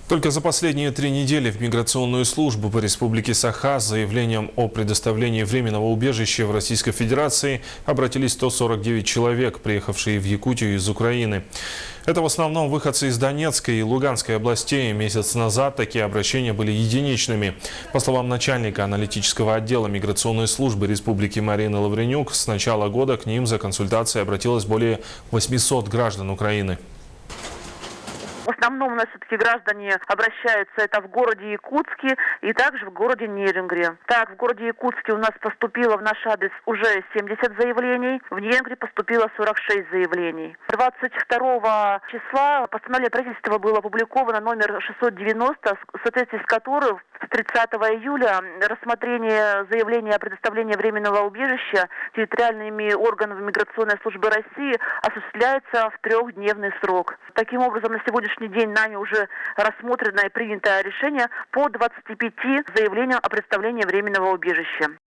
Только за последние 3 недели в миграционную службу по Республике Саха с заявлением о предоставлении временного убежища в Российской Федерации обратились 149 человек, приехавшие в Якутию из Украины. Это в основном выходцы из Донецкой и Луганской областей. Месяц назад такие обращения были единичными. По словам начальника аналитического отдела миграционной службы Республики Марины Лавренюк, с начала года к ним за консультацией обратилось более 800 граждан Украины. В основном у нас все-таки граждане обращаются это в городе Якутске и также в городе Нерюнгри. Так, в городе Якутске у нас поступило в наш адрес уже 70 заявлений, в Нерюнгри поступило 46 заявлений. 22 числа постановление правительства было опубликовано номер 690, в соответствии с которым с 30 июля рассмотрение заявления о предоставлении временного убежища территориальными органами миграционной службы России осуществляется в 3-дневный срок. Таким образом, на сегодняшний день нами уже рассмотрено и принято решение по 25 заявлениям о предоставлении временного убежища.